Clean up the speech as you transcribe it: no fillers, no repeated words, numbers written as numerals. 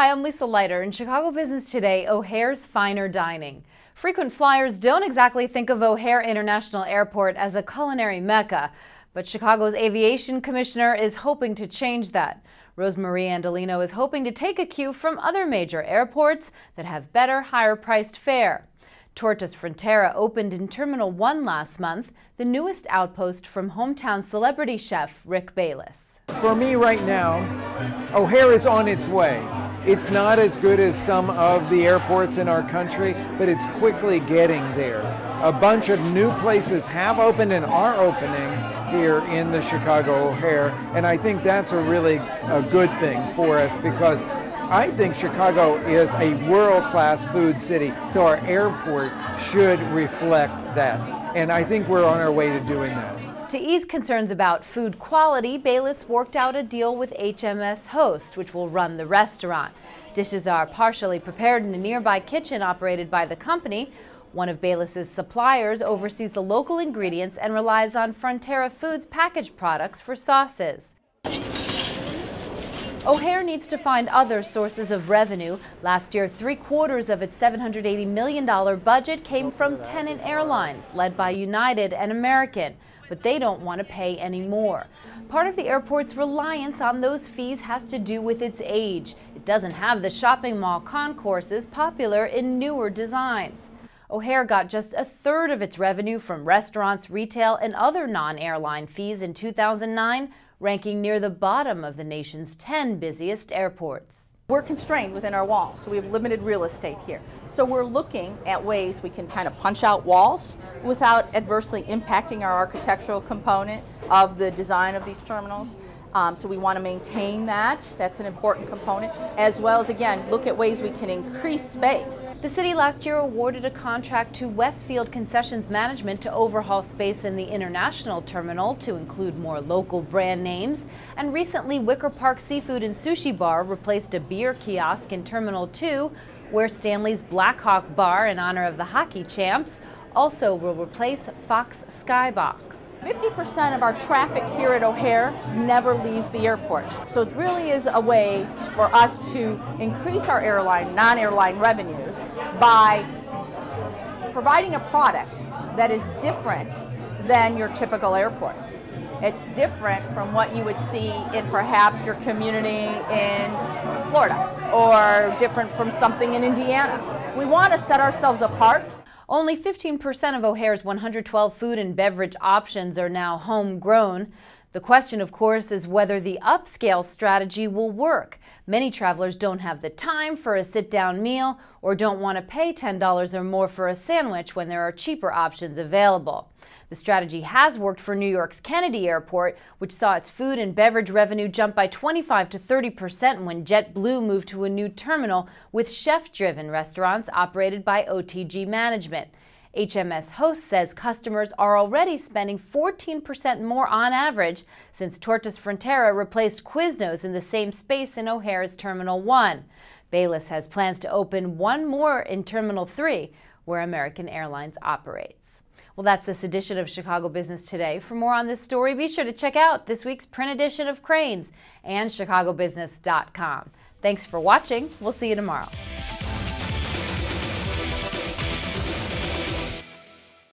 Hi, I'm Lisa Leiter. In Chicago Business Today, O'Hare's finer dining. Frequent flyers don't exactly think of O'Hare International Airport as a culinary mecca, but Chicago's aviation commissioner is hoping to change that. Rosemarie Andolino is hoping to take a cue from other major airports that have better, higher-priced fare. Tortas Frontera opened in Terminal 1 last month, the newest outpost from hometown celebrity chef Rick Bayless. For me right now, O'Hare is on its way. It's not as good as some of the airports in our country, but it's quickly getting there. A bunch of new places have opened and are opening here in the Chicago O'Hare, and I think that's a good thing for us because I think Chicago is a world-class food city, so our airport should reflect that, and I think we're on our way to doing that. To ease concerns about food quality, Bayless worked out a deal with HMS Host, which will run the restaurant. Dishes are partially prepared in a nearby kitchen operated by the company. One of Bayless's suppliers oversees the local ingredients and relies on Frontera Foods packaged products for sauces. O'Hare needs to find other sources of revenue. Last year, 3/4 of its $780 million budget came from tenant airlines, led by United and American. But they don't want to pay any more. Part of the airport's reliance on those fees has to do with its age. It doesn't have the shopping mall concourses popular in newer designs. O'Hare got just 1/3 of its revenue from restaurants, retail, and other non-airline fees in 2009, ranking near the bottom of the nation's 10 busiest airports. We're constrained within our walls, so we have limited real estate here. So we're looking at ways we can kind of punch out walls without adversely impacting our architectural component of the design of these terminals. So we want to maintain that. That's an important component, as well as, again, look at ways we can increase space. The city last year awarded a contract to Westfield Concessions Management to overhaul space in the international terminal to include more local brand names. And recently, Wicker Park Seafood and Sushi Bar replaced a beer kiosk in Terminal 2, where Stanley's Black Hawk Bar, in honor of the hockey champs, also will replace Fox Skybox. 50% of our traffic here at O'Hare never leaves the airport. So it really is a way for us to increase our non-airline revenues by providing a product that is different than your typical airport. It's different from what you would see in perhaps your community in Florida or different from something in Indiana. We want to set ourselves apart. Only 15% of O'Hare's 112 food and beverage options are now homegrown. The question, of course, is whether the upscale strategy will work. Many travelers don't have the time for a sit-down meal or don't want to pay $10 or more for a sandwich when there are cheaper options available. The strategy has worked for New York's Kennedy Airport, which saw its food and beverage revenue jump by 25% to 30% when JetBlue moved to a new terminal with chef-driven restaurants operated by OTG Management. HMS Host says customers are already spending 14% more on average since Tortas Frontera replaced Quiznos in the same space in O'Hare's Terminal 1. Bayless has plans to open one more in Terminal 3, where American Airlines operates. Well, that's this edition of Chicago Business Today. For more on this story, be sure to check out this week's print edition of Crain's and chicagobusiness.com. Thanks for watching. We'll see you tomorrow.